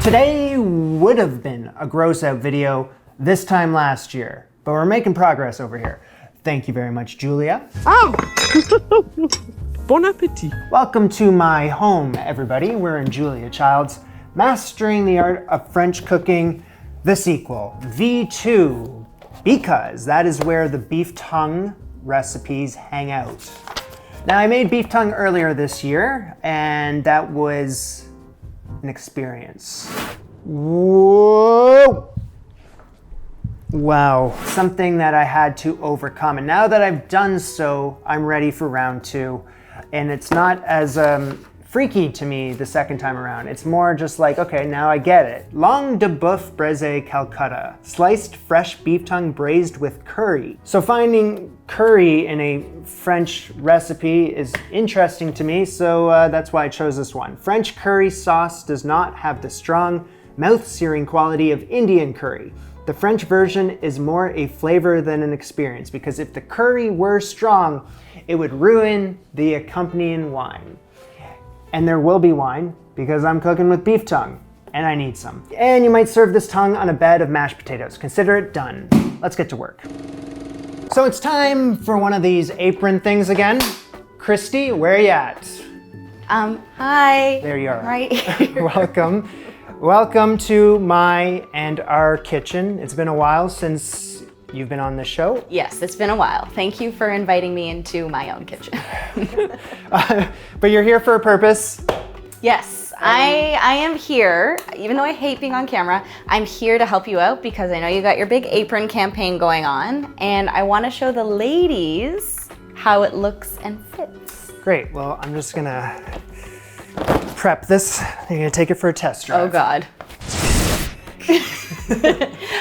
Today would have been a gross out video this time last year, but we're making progress over here. Thank you very much, Julia. Oh! Bon appetit. Welcome to my home, everybody. We're in Julia Child's Mastering the Art of French Cooking, the sequel, V2, because that is where the beef tongue recipes hang out. Now, I made beef tongue earlier this year, and that was an experience. Whoa! Wow, something that I had to overcome. And now that I've done so, I'm ready for round two. And it's not as freaky to me the second time around. It's more just like, okay, now I get it. Langue de boeuf braisé Calcutta, sliced fresh beef tongue braised with curry. So finding curry in a French recipe is interesting to me, so that's why I chose this one. French curry sauce does not have the strong, mouth-searing quality of Indian curry. The French version is more a flavor than an experience, because if the curry were strong, it would ruin the accompanying wine. And there will be wine, because I'm cooking with beef tongue, and I need some. And you might serve this tongue on a bed of mashed potatoes. Consider it done. Let's get to work. So it's time for one of these apron things again. Christy, where are you at? Hi. There you are. Right here. Welcome. Welcome to my and our kitchen. It's been a while since you've been on this show. Yes, it's been a while. Thank you for inviting me into my own kitchen. But you're here for a purpose. Yes, I am here. Even though I hate being on camera, I'm here to help you out because I know you got your big apron campaign going on, and I want to show the ladies how it looks and fits. Great. Well, I'm just gonna prep this. You're gonna take it for a test drive. Oh God.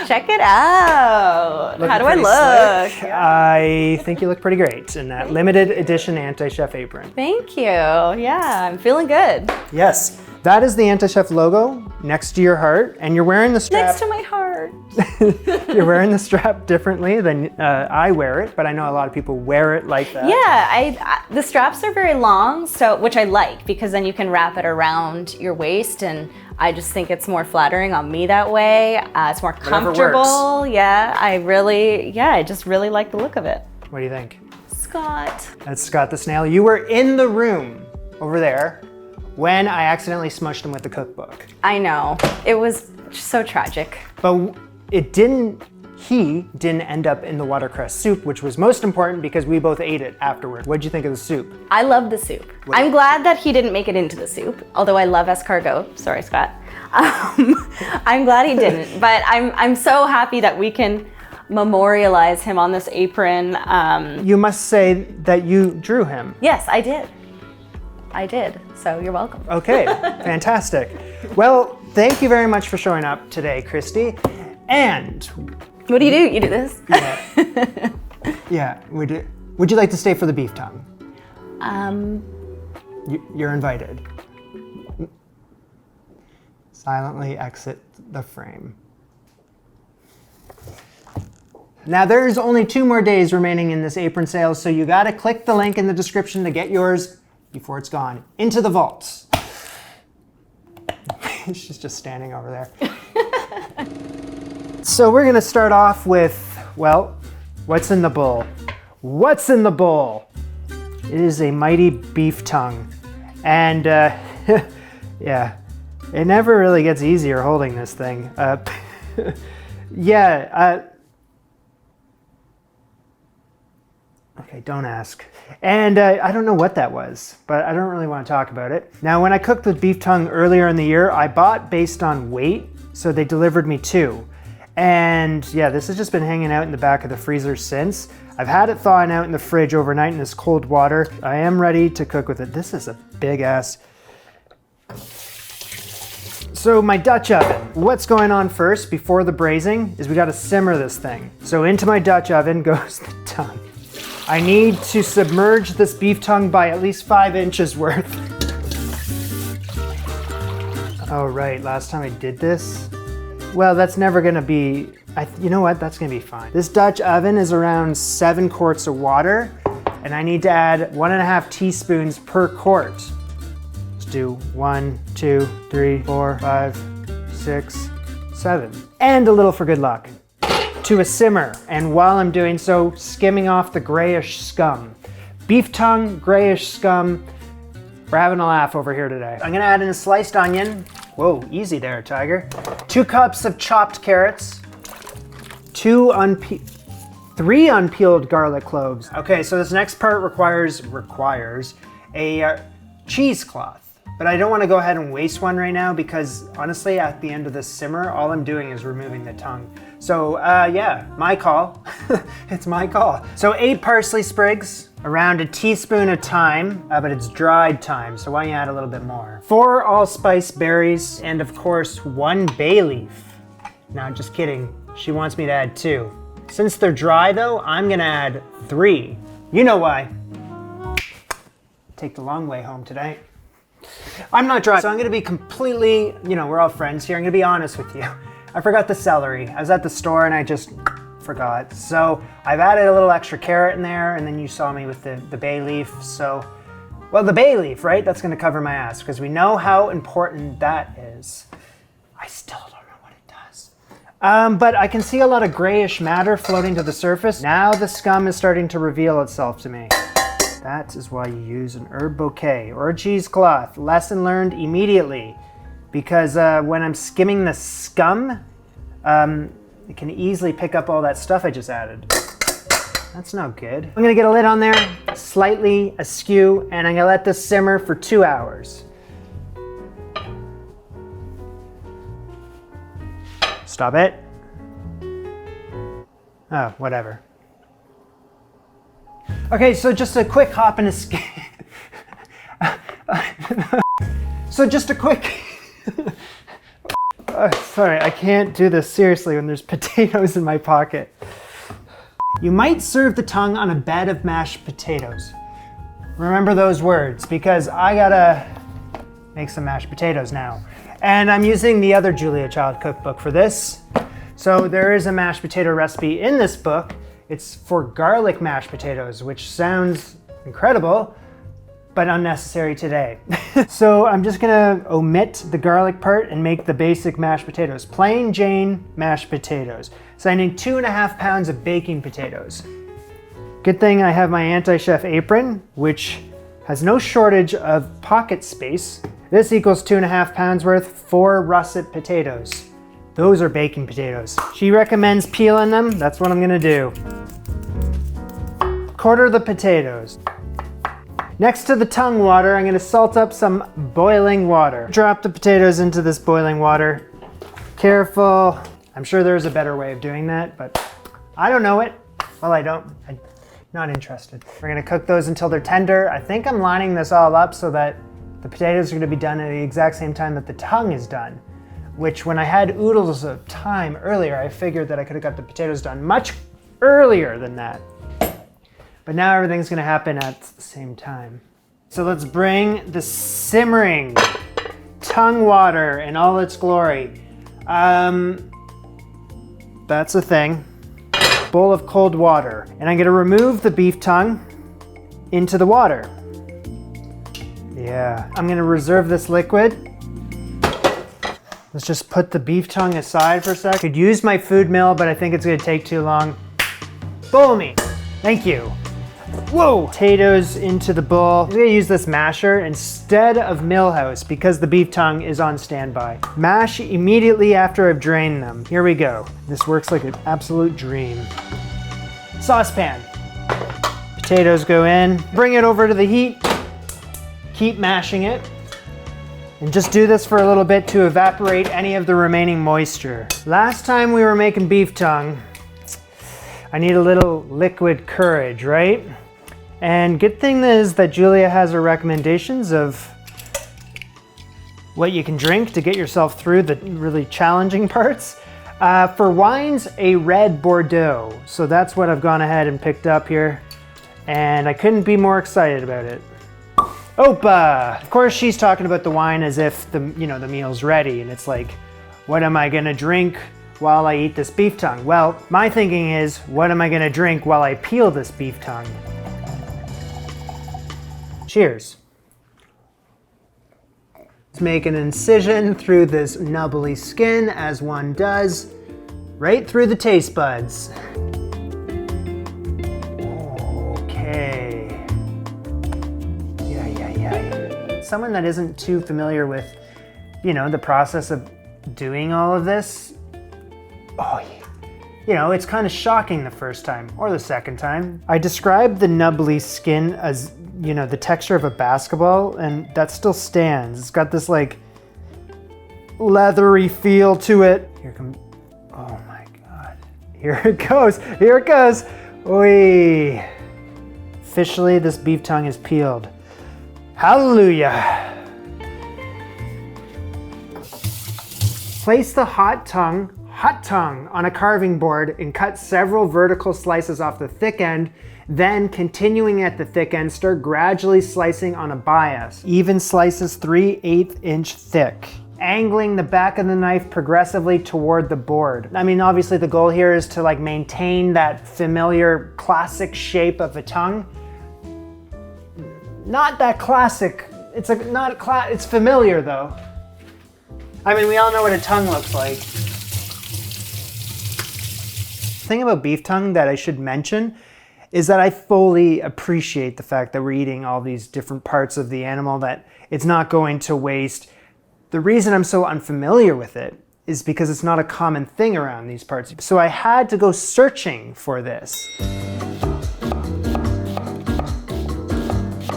Check it out. Looking How do I pretty look? slick. I think you look pretty great in that limited edition Antichef apron. Thank you. Yeah, I'm feeling good. Yes, that is the Antichef logo next to your heart, and you're wearing the strap. Next to my heart. You're wearing the strap differently than I wear it, but I know a lot of people wear it like that. Yeah, the straps are very long, so which I like because then you can wrap it around your waist, and I just think it's more flattering on me that way. It's more comfortable. Yeah, I just really like the look of it. What do you think? Scott. That's Scott the snail. You were in the room over there when I accidentally smushed him with the cookbook. I know, it was so tragic. But he didn't end up in the watercress soup, which was most important because we both ate it afterward. What'd you think of the soup? I love the soup. I'm glad that he didn't make it into the soup, although I love escargot. Sorry, Scott. I'm glad he didn't, but I'm so happy that we can memorialize him on this apron. You must say that you drew him. Yes, I did. So you're welcome. Okay, fantastic. Well, thank you very much for showing up today, Christy. And what do? You do this? Yeah. Yeah. Would you like to stay for the beef tongue? You're invited. Silently exit the frame. Now there's only 2 more days remaining in this apron sale, so you gotta click the link in the description to get yours before it's gone into the vaults. She's just standing over there. So we're gonna start off with, well, what's in the bowl? What's in the bowl? It is a mighty beef tongue. And yeah, it never really gets easier holding this thing. Okay, don't ask. And I don't know what that was, but I don't really want to talk about it. Now, when I cooked the beef tongue earlier in the year, I bought based on weight, so they delivered me 2. And yeah, this has just been hanging out in the back of the freezer since. I've had it thawing out in the fridge overnight in this cold water. I am ready to cook with it. This is a big ass. So my Dutch oven. What's going on first before the braising is we gotta simmer this thing. So into my Dutch oven goes the tongue. I need to submerge this beef tongue by at least 5 inches worth. Oh right, last time I did this. Well, that's never gonna be, you know what, that's gonna be fine. This Dutch oven is around 7 quarts of water, and I need to add 1.5 teaspoons per quart. Let's do 1, 2, 3, 4, 5, 6, 7. And a little for good luck. To a simmer, and while I'm doing so, skimming off the grayish scum. Beef tongue, grayish scum. We're having a laugh over here today. I'm gonna add in a sliced onion. Whoa, easy there, Tiger. 2 cups of chopped carrots. 3 unpeeled garlic cloves. Okay, so this next part requires a cheesecloth. But I don't want to go ahead and waste one right now because honestly, at the end of this simmer, all I'm doing is removing the tongue. So yeah, my call. It's my call. So 8 parsley sprigs, around a teaspoon of thyme, but it's dried thyme, so why don't you add a little bit more? 4 allspice berries, and of course 1 bay leaf. No, just kidding. She wants me to add 2. Since they're dry though, I'm gonna add 3. You know why. Take the long way home today. I'm not dry, so I'm gonna be completely, we're all friends here. I'm gonna be honest with you. I forgot the celery. I was at the store and I just forgot. So I've added a little extra carrot in there, and then you saw me with the bay leaf. So, well, the bay leaf, right? That's gonna cover my ass because we know how important that is. I still don't know what it does. But I can see a lot of grayish matter floating to the surface. Now the scum is starting to reveal itself to me. That is why you use an herb bouquet or a cheesecloth. Lesson learned immediately. Because when I'm skimming the scum, it can easily pick up all that stuff I just added. That's no good. I'm gonna get a lid on there, slightly askew, and I'm gonna let this simmer for 2 hours. Stop it. Oh, whatever. Okay, so just a quick hop and a skip. So just a quick. Sorry, I can't do this seriously when there's potatoes in my pocket. You might serve the tongue on a bed of mashed potatoes. Remember those words, because I gotta make some mashed potatoes now. And I'm using the other Julia Child cookbook for this. So there is a mashed potato recipe in this book. It's for garlic mashed potatoes, which sounds incredible, but unnecessary today. So I'm just gonna omit the garlic part and make the basic mashed potatoes. Plain Jane mashed potatoes. So I need 2.5 pounds of baking potatoes. Good thing I have my Antichef Apron, which has no shortage of pocket space. This equals 2.5 pounds worth, 4 russet potatoes. Those are baking potatoes. She recommends peeling them. That's what I'm gonna do. Quarter the potatoes. Next to the tongue water, I'm gonna salt up some boiling water. Drop the potatoes into this boiling water. Careful. I'm sure there's a better way of doing that, but I don't know it. Well, I'm not interested. We're gonna cook those until they're tender. I think I'm lining this all up so that the potatoes are gonna be done at the exact same time that the tongue is done. Which when I had oodles of time earlier, I figured that I could have got the potatoes done much earlier than that. But now everything's gonna happen at the same time. So let's bring the simmering tongue water in all its glory. That's a thing. Bowl of cold water. And I'm gonna remove the beef tongue into the water. Yeah, I'm gonna reserve this liquid. Let's just put the beef tongue aside for a sec. Could use my food mill, but I think it's gonna take too long. Bowl me. Thank you. Whoa! Potatoes into the bowl. I'm gonna use this masher instead of Millhouse because the beef tongue is on standby. Mash immediately after I've drained them. Here we go. This works like an absolute dream. Saucepan. Potatoes go in. Bring it over to the heat. Keep mashing it. And just do this for a little bit to evaporate any of the remaining moisture. Last time we were making beef tongue, I need a little liquid courage, right? And good thing is that Julia has her recommendations of what you can drink to get yourself through the really challenging parts. For wines, a red Bordeaux. So that's what I've gone ahead and picked up here. And I couldn't be more excited about it. Opa! Of course, she's talking about the wine as if the meal's ready, and it's like, what am I gonna drink while I eat this beef tongue? Well, my thinking is, what am I gonna drink while I peel this beef tongue? Cheers. Let's make an incision through this nubbly skin, as one does, right through the taste buds. Okay. Yeah. Someone that isn't too familiar with, the process of doing all of this, it's kind of shocking the first time or the second time. I described the nubbly skin as, the texture of a basketball, and that still stands. It's got this like leathery feel to it. Oh my God. Here it goes. Oy. Officially, this beef tongue is peeled. Hallelujah. Place the hot tongue on a carving board and cut several vertical slices off the thick end. Then, continuing at the thick end, start gradually slicing on a bias. Even slices 3/8 inch thick. Angling the back of the knife progressively toward the board. I mean, obviously the goal here is to like maintain that familiar classic shape of a tongue. Not that classic. It's familiar though. I mean, we all know what a tongue looks like. The thing about beef tongue that I should mention is that I fully appreciate the fact that we're eating all these different parts of the animal, that it's not going to waste. The reason I'm so unfamiliar with it is because it's not a common thing around these parts. So I had to go searching for this.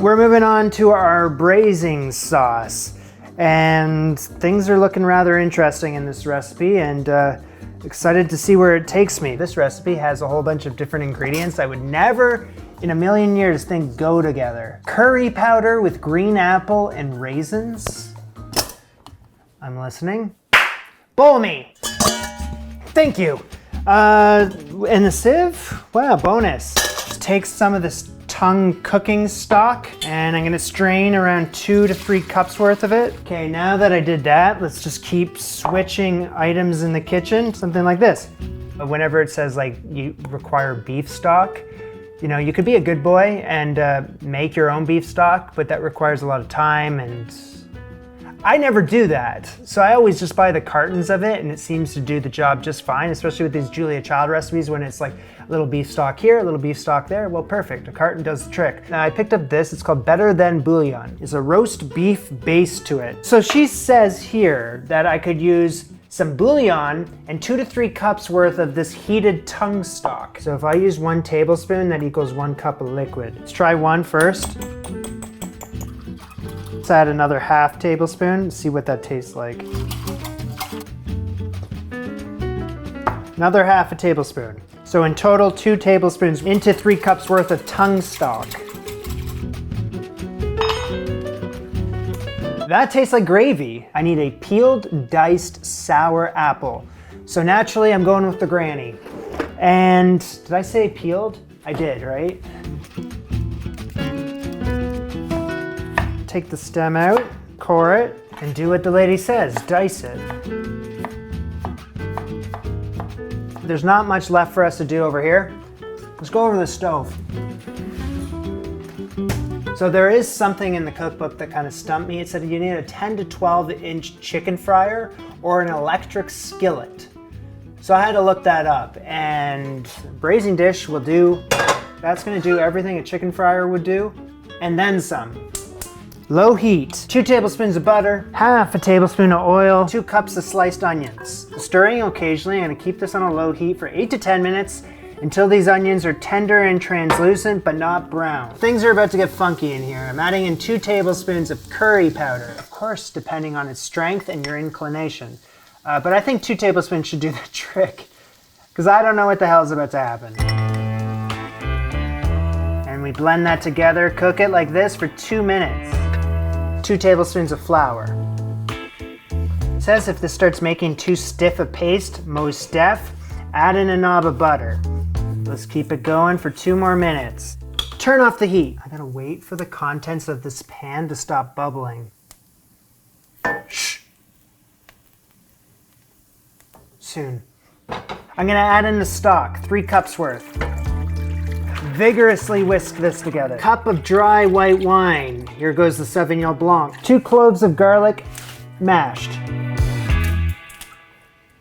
We're moving on to our braising sauce, and things are looking rather interesting in this recipe, and excited to see where it takes me. This recipe has a whole bunch of different ingredients I would never in a million years think go together. Curry powder with green apple and raisins. I'm listening. Bowl me. Thank you. And the sieve? Wow, bonus. Just take some of this tongue cooking stock, and I'm gonna strain around 2 to 3 cups worth of it. Okay, now that I did that, let's just keep switching items in the kitchen. Something like this. Whenever it says like you require beef stock, you could be a good boy and make your own beef stock, but that requires a lot of time, and I never do that. So I always just buy the cartons of it, and it seems to do the job just fine, especially with these Julia Child recipes when it's like a little beef stock here, a little beef stock there. Well, perfect, a carton does the trick. Now I picked up this, it's called Better Than Bouillon. It's a roast beef base to it. So she says here that I could use some bouillon and 2 to 3 cups worth of this heated tongue stock. So if I use 1 tablespoon, that equals 1 cup of liquid. Let's try one first. Let's add another ½ tablespoon, see what that tastes like. Another ½ tablespoon. So in total, 2 tablespoons into 3 cups worth of tongue stock. That tastes like gravy. I need a peeled, diced, sour apple. So naturally, I'm going with the granny. And did I say peeled? I did, right? Take the stem out, core it, and do what the lady says, dice it. There's not much left for us to do over here. Let's go over to the stove. So there is something in the cookbook that kind of stumped me. It said you need a 10 to 12 inch chicken fryer or an electric skillet. So I had to look that up, and braising dish will do. That's gonna do everything a chicken fryer would do, and then some. Low heat, 2 tablespoons of butter, ½ tablespoon of oil, 2 cups of sliced onions. Stirring occasionally, I'm gonna keep this on a low heat for 8 to 10 minutes until these onions are tender and translucent but not brown. Things are about to get funky in here. I'm adding in 2 tablespoons of curry powder, of course depending on its strength and your inclination. But I think 2 tablespoons should do the trick, because I don't know what the hell is about to happen. And we blend that together, cook it like this for 2 minutes. 2 tablespoons of flour. It says if this starts making too stiff a paste, most def, add in a knob of butter. Let's keep it going for 2 more minutes. Turn off the heat. I gotta wait for the contents of this pan to stop bubbling. Shh. Soon. I'm gonna add in the stock, 3 cups worth. Vigorously whisk this together. Cup of dry white wine. Here goes the Sauvignon Blanc. 2 cloves of garlic, mashed.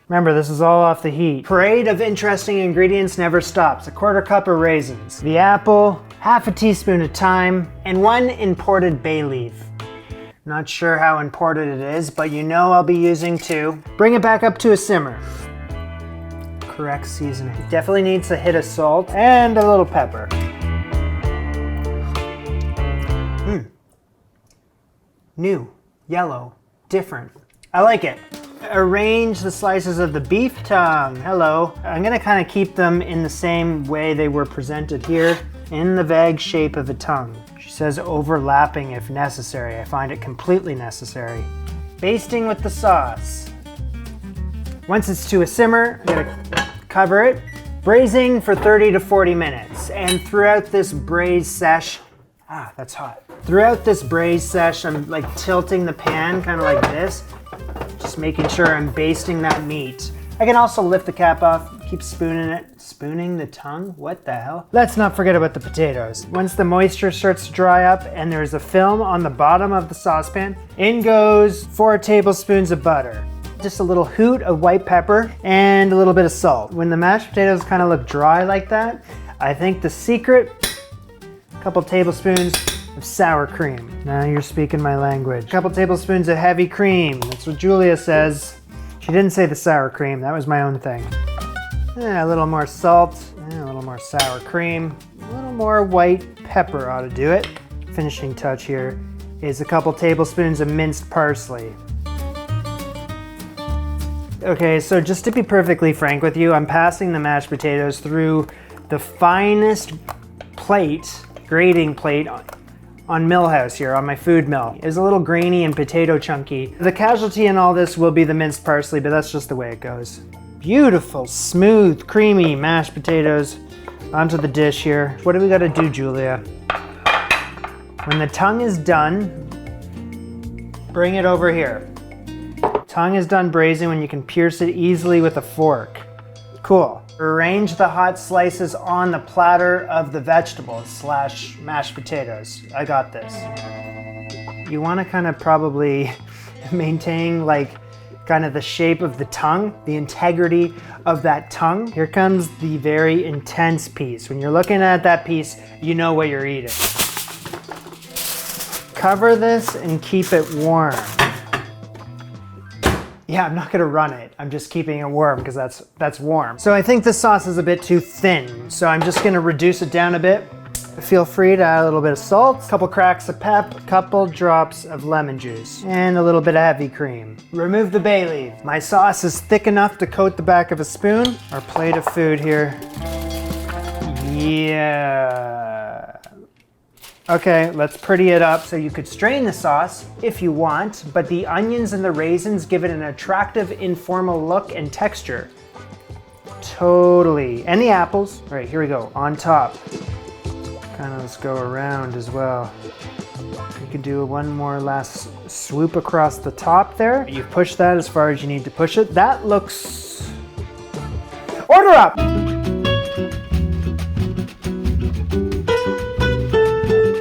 Remember, this is all off the heat. Parade of interesting ingredients never stops. A 1/4 cup of raisins, the apple, half a teaspoon of thyme, and 1 imported bay leaf. Not sure how important it is, but you know I'll be using 2. Bring it back up to a simmer. Correct seasoning. Definitely needs a hit of salt and a little pepper. New, yellow, different. I like it. Arrange the slices of the beef tongue. Hello. I'm gonna kind of keep them in the same way they were presented here, in the vague shape of a tongue. She says overlapping if necessary. I find it completely necessary. Basting with the sauce. Once it's to a simmer, I'm gonna cover it. Braising for 30 to 40 minutes. And throughout this braise sesh, that's hot. Throughout this braise sesh, I'm like tilting the pan kind of like this, just making sure I'm basting that meat. I can also lift the cap off, keep spooning it. Spooning the tongue? What the hell? Let's not forget about the potatoes. Once the moisture starts to dry up and there's a film on the bottom of the saucepan, in goes 4 tablespoons of butter. Just a little hoot of white pepper and a little bit of salt. When the mashed potatoes kind of look dry like that, I think the secret, a couple tablespoons of sour cream. Now you're speaking my language. A couple tablespoons of heavy cream. That's what Julia says. She didn't say the sour cream. That was my own thing. A little more salt, a little more sour cream, a little more white pepper ought to do it. Finishing touch here is a couple tablespoons of minced parsley. Okay, so just to be perfectly frank with you, I'm passing the mashed potatoes through the finest plate, grating plate on Millhouse here, on my food mill. It's a little grainy and potato chunky. The casualty in all this will be the minced parsley, but that's just the way it goes. Beautiful, smooth, creamy mashed potatoes onto the dish here. What do we gotta do, Julia? When the tongue is done, bring it over here. Tongue is done braising when you can pierce it easily with a fork. Cool. Arrange the hot slices on the platter of the vegetables / mashed potatoes. I got this. You wanna kind of probably maintain like kind of the shape of the tongue, the integrity of that tongue. Here comes the very intense piece. When you're looking at that piece, you know what you're eating. Cover this and keep it warm. Yeah, I'm not gonna run it. I'm just keeping it warm because that's warm. So I think the sauce is a bit too thin. So I'm just gonna reduce it down a bit. Feel free to add a little bit of salt, a couple cracks of pep, a couple drops of lemon juice, and a little bit of heavy cream. Remove the bay leaf. My sauce is thick enough to coat the back of a spoon. Our plate of food here. Yeah. Okay, let's pretty it up. So you could strain the sauce if you want, but the onions and the raisins give it an attractive, informal look and texture. Totally. And the apples. All right, here we go, on top. Kind of let's go around as well. You can do one more last swoop across the top there. You push that as far as you need to push it. That looks... Order up!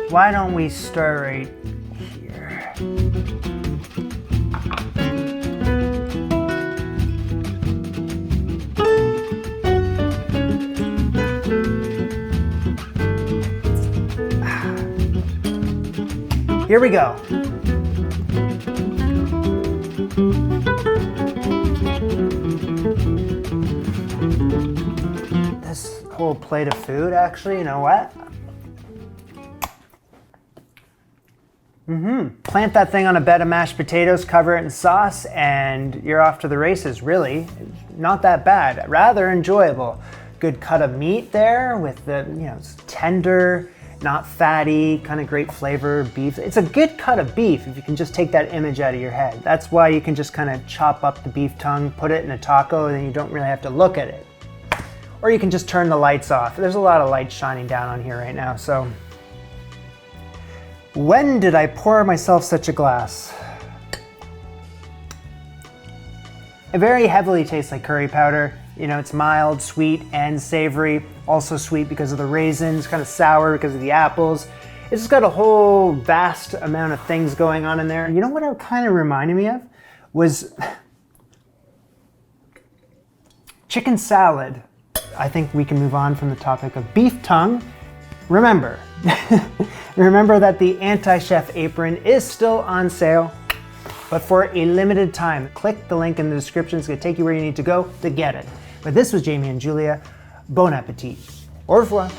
Why don't we start right here? Here we go. This whole plate of food, actually, you know what? Plant that thing on a bed of mashed potatoes, cover it in sauce, and you're off to the races, really. Not that bad, rather enjoyable. Good cut of meat there with the, it's tender, not fatty, kind of great flavor beef. It's a good cut of beef if you can just take that image out of your head. That's why you can just kind of chop up the beef tongue, put it in a taco, and then you don't really have to look at it. Or you can just turn the lights off. There's a lot of light shining down on here right now, so. When did I pour myself such a glass? It very heavily tastes like curry powder. You know, it's mild, sweet, and savory. Also sweet because of the raisins, kind of sour because of the apples. It's just got a whole vast amount of things going on in there. You know what it kind of reminded me of? Was chicken salad. I think we can move on from the topic of beef tongue. Remember, remember that the Antichef apron is still on sale, but for a limited time. Click the link in the description. It's gonna take you where you need to go to get it. But this was Jamie and Julia. Bon appetit. Au revoir.